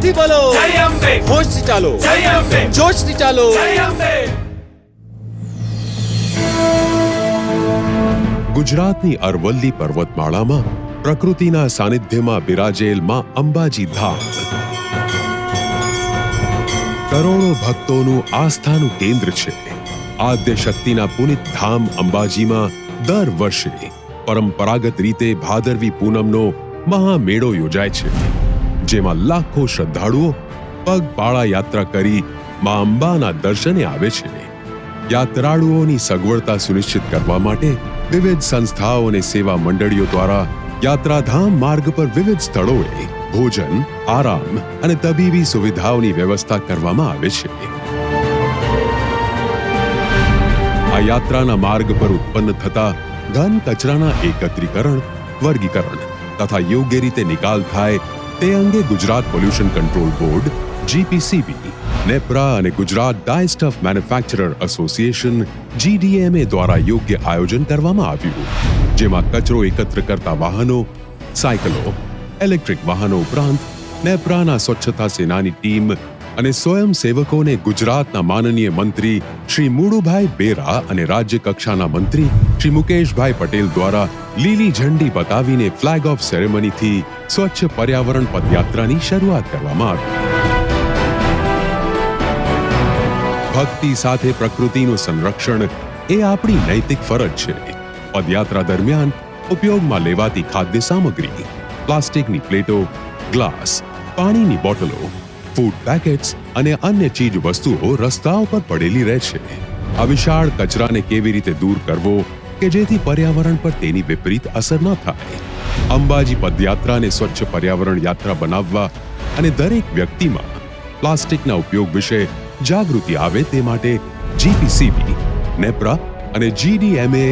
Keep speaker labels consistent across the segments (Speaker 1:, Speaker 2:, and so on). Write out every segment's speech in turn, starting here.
Speaker 1: જોરથી બોલો
Speaker 2: જય અંબે,
Speaker 1: હોશથી ચાલો
Speaker 2: જય અંબે,
Speaker 1: જોશથી ચાલો
Speaker 2: જય અંબે.
Speaker 3: ગુજરાતની અરવલ્લી પર્વતમાળામાં પ્રકૃતિના સાનિધ્યમાં બિરાજેલ માં અંબાજી ધામ કરોડો ભક્તોનું આસ્થાનું કેન્દ્ર છે. આદ્ય શક્તિના પુનિત ધામ અંબાજીમાં દર વર્ષે પરંપરાગત રીતે ભાદરવી પૂનમનો મહામેળો યોજાય છે, જેમાં લાખો શ્રદ્ધાળુઓ પગપાળા યાત્રા કરી માં અંબાના દર્શને આવે છે. યાત્રાળુઓની સગવડતા સુનિશ્ચિત કરવા માટે વિવિધ સંસ્થાઓ અને સેવા મંડળીઓ દ્વારા યાત્રાધામ માર્ગ પર વિવિધ સ્થળોએ ભોજન, આરામ અને તબીબી સુવિધાઓની વ્યવસ્થા કરવામાં આવે છે. આ યાત્રાના માર્ગ પર ઉત્પન્ન થતા ઘન કચરાના એકત્રીકરણ, વર્ગીકરણ તથા યોગ્ય રીતે નિકાલ થાય તે અંગે Gujarat pollution control board, GPCB, નેપ્રા અને Gujarat dye stuff manufacturer association GDMA દ્વારા યોગ્ય આયોજન કરવામાં આવ્યું, જેમાં કચરો એકત્ર કરતા વાહનો, સાયકલો, ઇલેક્ટ્રિક વાહનો ઉપરાંત નેપ્રાના સ્વચ્છતા સેનાની ટીમ અને સ્વયંસેવકોને ગુજરાતના માનનીય મંત્રી શ્રી મુળુભાઈ બેરા અને રાજ્ય કક્ષાના મંત્રી શ્રી મુકેશભાઈ પટેલ દ્વારા લીલી ઝંડી બતાવીને ફ્લેગ ઓફ સેરેમનીથી સ્વચ્છ પર્યાવરણ પદયાત્રાની શરૂઆત કરવામાં આવી. ભક્તિ સાથે પ્રકૃતિનું સંરક્ષણ એ આપણી નૈતિક ફરજ છે. પદયાત્રા દરમિયાન ઉપયોગમાં લેવાતી ખાદ્ય સામગ્રી, પ્લાસ્ટિકની પ્લેટો, ગ્લાસ, પાણીની બોટલો, ફૂડ પેકેટ્સ અને અન્ય ચીજ વસ્તુઓ રસ્તાઓ પર પડેલી રહે છે. આ વિશાળ કચરાને કેવી રીતે દૂર કરવો કે જેથી પર્યાવરણ પર તેની વિપરીત અસર ન થાય. અંબાજી પદયાત્રાને સ્વચ્છ પર્યાવરણ યાત્રા બનાવવા અને દરેક વ્યક્તિમાં પ્લાસ્ટિકના ઉપયોગ વિશે જાગૃતિ આવે તે માટે જીપીસીબી, નેપ્રા અને GDMA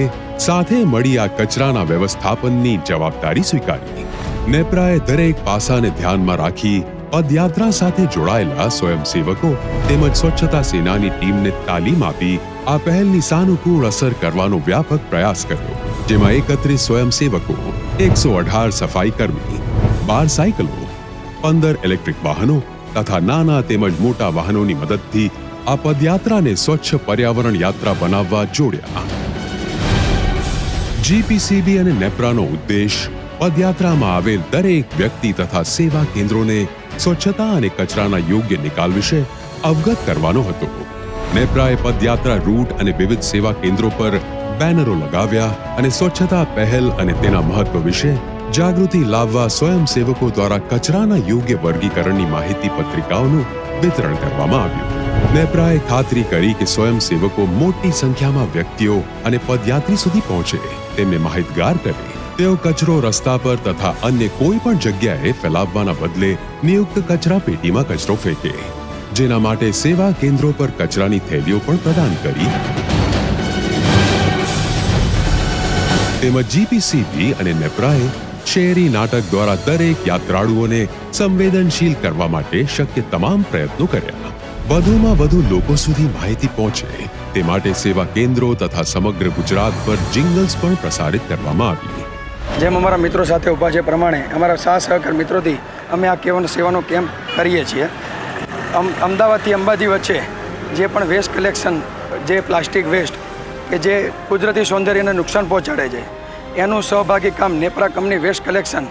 Speaker 3: સાથે મળી આ કચરાના વ્યવસ્થાપનની જવાબદારી સ્વીકારી. નેપ્રાએ દરેક પાસાને ધ્યાનમાં રાખી પદયાત્રા સાથે જોડાયેલા સ્વયંસેવકો તેમજ સ્વચ્છતા સેનાની ટીમને તાલીમ આપી આ પહેલની સાનુકૂળ અસર કરવાનો વ્યાપક પ્રયાસ કર્યો, જેમાં 31 સ્વયંસેવકો, 118 સફાઈ કર્મી, 12 સાયકલો, 15 ઇલેક્ટ્રિક વાહનો તથા નાના તેમજ મોટા વાહનોની મદદથી આ પદયાત્રાને સ્વચ્છ પર્યાવરણ યાત્રા બનાવવા જોડ્યા. જીપીસીબી અને નેપ્રાનો ઉદ્દેશ પદયાત્રામાં આવેલ દરેક વ્યક્તિ તથા સેવા કેન્દ્રોને સ્વચ્છતા અને કચરાના યોગ્ય નિકાલ વિશે અવગત કરવાનો હતો. નેપ્રાએ પદયાત્રા રૂટ અને વિવિધ સેવા કેન્દ્રો પર બેનરો લગાવ્યા અને સ્વચ્છતા પહેલ અને તેના મહત્વ વિશે જાગૃતિ લાવવા સ્વયંસેવકો દ્વારા કચરાના યોગ્ય વર્ગીકરણની માહિતી પત્રિકાઓનું વિતરણ કરવામાં આવ્યું. નેપ્રાએ ખાતરી કરી કે સ્વયંસેવકો મોટી સંખ્યામાં વ્યક્તિઓ અને પદયાત્રી સુધી પહોંચે, તેમને માહિતગાર કરે. તેઓ કચરો રસ્તા પર તથા અન્ય કોઈ પણ જગ્યાએ ફેલાવવાના બદલે નિયુક્ત કચરા પેટીમાં કચરો ફેંકે, જેના માટે સેવા કેન્દ્રો પર કચરાની થેલીઓ પણ પ્રદાન કરી. તેમજ જીપીસીબી અને નેપ્રાએ શહેરી નાટક દ્વારા દરેક યાત્રાળુઓને સંવેદનશીલ કરવા માટે શક્ય તમામ પ્રયત્નો કર્યા. વધુમાં વધુ લોકો સુધી માહિતી પહોંચે તે માટે સેવા કેન્દ્રો તથા સમગ્ર ગુજરાત પર જિંગલ્સ પણ પ્રસારિત કરવામાં આવી.
Speaker 4: જેમ અમારા મિત્રો સાથે ઊભા છે પ્રમાણે અમારા સહકાર મિત્રોથી અમે આ સેવાનો કેમ્પ કરીએ છીએ. અમદાવાદથી અંબાજી વચ્ચે જે પણ વેસ્ટ કલેક્શન, જે પ્લાસ્ટિક વેસ્ટ કે જે કુદરતી સૌંદર્યને નુકસાન પહોંચાડે છે, એનું સહભાગી કામ નેપ્રા કંપની વેસ્ટ કલેક્શન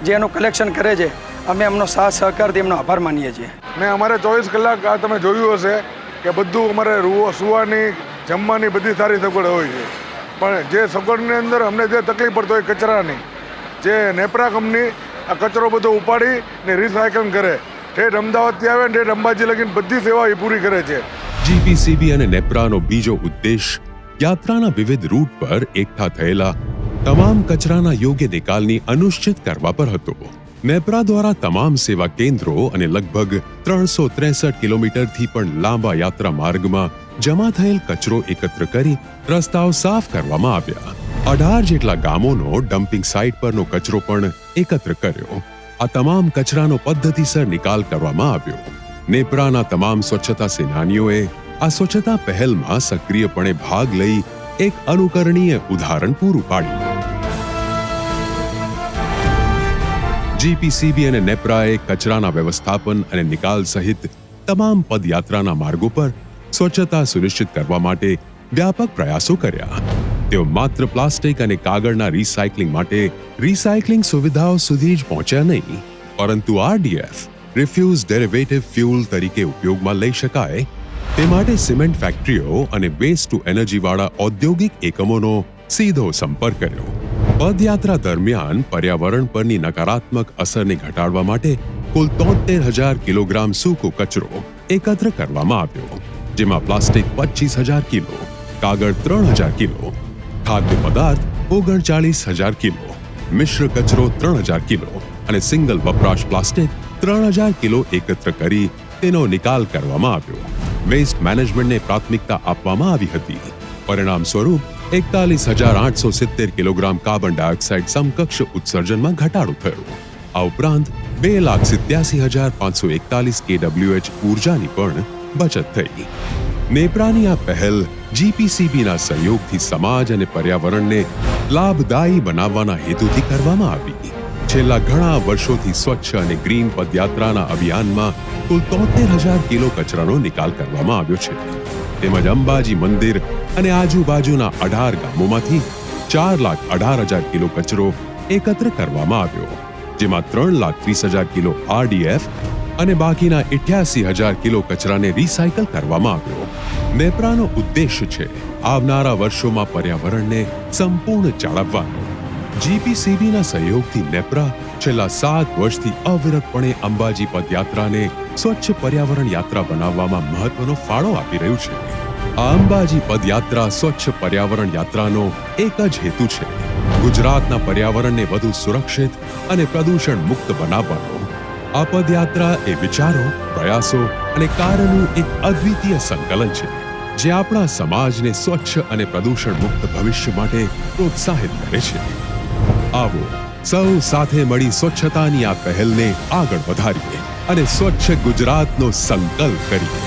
Speaker 4: જે એનું કલેક્શન કરે છે, અમે એમનો સહકારથી એમનો આભાર માનીએ છીએ.
Speaker 5: ને અમારે 24 કલાક આ તમે જોયું હશે કે બધું અમારે સુવાની, જમવાની બધી સારી સગવડ હોય છે, પણ જે સગવડની અંદર અમને જે તકલીફ પડતો હોય કચરાની, જે નેપ્રા કંપની આ કચરો બધો ઉપાડી ને રિસાયકલિંગ કરે, ઠેઠ અમદાવાદથી આવે ને ઠેઠ અંબાજી લગીને બધી સેવા એ પૂરી કરે છે.
Speaker 3: જીપીસીબી અને નેપ્રાનો બીજો ઉદ્દેશ યાત્રાના વિવિધ રૂટ પર એકઠા થયેલા તમામ કચરાના યોગ્ય નિકાલની અનુષ્ઠિત કરવા પર હતો. નેપ્રા દ્વારા તમામ સેવા કેન્દ્રો અને લગભગ 363 કિલોમીટરથી પણ લાંબા યાત્રા માર્ગમાં જમા થયેલ કચરો એકત્ર કરી રસ્તાઓ સાફ કરવામાં આવ્યા. 18 જેટલા ગામોનો ડમ્પિંગ સાઇટ પરનો કચરો પણ એકત્ર કર્યો. આ તમામ કચરાનો પદ્ધતિસર નિકાલ કરવામાં આવ્યો. નેપ્રાના તમામ સ્વચ્છતા સેનાનીઓએ આ સ્વચ્છતા પહેલમાં સક્રિયપણે ભાગ લઈ એક અનુકરણીય ઉદાહરણ પૂરું પાડ્યું. જીપીસીબી અને નેપ્રાએ કચરાના વ્યવસ્થાપન અને નિકાલ સહિત તમામ પદયાત્રાના માર્ગો પર સ્વચ્છતા સુનિશ્ચિત કરવા માટે વ્યાપક પ્રયાસો કર્યા. તેઓ માત્ર પ્લાસ્ટિક અને કાગળના રિસાયકલિંગ માટે રિસાયકલિંગ સુવિધાઓ સુધી જ પહોંચ્યા નહીં, પરંતુ RDF રિફ્યુઝ ડેરિવેટિવ ફ્યુલ તરીકે ઉપયોગમાં લઈ શકાય તે માટે સિમેન્ટ ફેક્ટરીઓ અને વેસ્ટ ટુ એનર્જી વાળા ઔદ્યોગિક એકમોનો સીધો સંપર્ક કર્યો. પદયાત્રા દરમિયાન પર્યાવરણ પરની નકારાત્મક અસરને ઘટાડવા માટે કુલ 73,000 કિલોગ્રામ સૂકો કચરો એકત્ર કરવામાં આવ્યો, જેમાં પ્લાસ્ટિક 25,000 કિલો, કાગળ 3,000 કિલો, ખાદ્ય પદાર્થ 39,000 કિલો, મિશ્ર કચરો 3,000 કિલો અને સિંગલ વપરાશ પ્લાસ્ટિક 3,000 કિલો એકત્ર કરી તેનો નિકાલ કરવામાં આવ્યો. વેસ્ટ મેનેજમેન્ટને પ્રાથમિકતા આપવામાં આવી હતી. પરિણામ સ્વરૂપ 41,870 કિલોગ્રામ કાર્બન ડાયોક્સાઇડ સમકક્ષ ઉત્સર્જનમાં ઘટાડો થયો. આ ઉપરાંત 2,87,541 kWh ઉર્જાની પણ બચત થઈ. નેપ્રાની આ પહેલ જીપીસીબીના સહયોગથી સમાજ અને પર્યાવરણને લાભદાયી બનાવવાના હેતુથી કરવામાં આવી. છેલ્લા ઘણા વર્ષોથી સ્વચ્છ અને ગ્રીન પદયાત્રાના અભિયાનમાં કુલ 73,000 કિલો કચરાનો નિકાલ કરવામાં આવ્યો છે. તેમજ અંબાજી મંદિર અને આજુબાજુના 18 ગામોમાંથી 4,18,000 કિલો કચરો એકત્ર કરવામાં આવ્યો, જેમાં 3,30,000 કિલો RDF અને બાકીના 88,000 કિલો કચરાને રિસાયકલ કરવામાં આવ્યો. નેપ્રાનો ઉદ્દેશ છે આવનારા વર્ષોમાં પર્યાવરણને સંપૂર્ણ જાળવવાનો. જીપીસીબીના સહયોગથી નેપ્રા છેલ્લા 7 વર્ષથી અવિરતપણે અંબાજી પદયાત્રાને સ્વચ્છ પર્યાવરણ યાત્રા બનાવવામાં મહત્વનો ફાળો આપી રહ્યું છે. આ અંબાજી પદયાત્રા સ્વચ્છ પર્યાવરણ યાત્રાનો એક જ હેતુ છે: ગુજરાતના પર્યાવરણને વધુ સુરક્ષિત અને પ્રદૂષણ મુક્ત બનાવવાનો. આ પદયાત્રા એ વિચારો, પ્રયાસો અને કાર્યનું એક અદ્વિતીય સંકલન છે, જે આપણા સમાજને સ્વચ્છ અને પ્રદૂષણ મુક્ત ભવિષ્ય માટે પ્રોત્સાહિત કરે છે. આવો સૌ સાથે મળી સ્વચ્છતાની આ પહેલને આગળ વધારીએ અને સ્વચ્છ ગુજરાતનો સંકલ્પ કરીએ.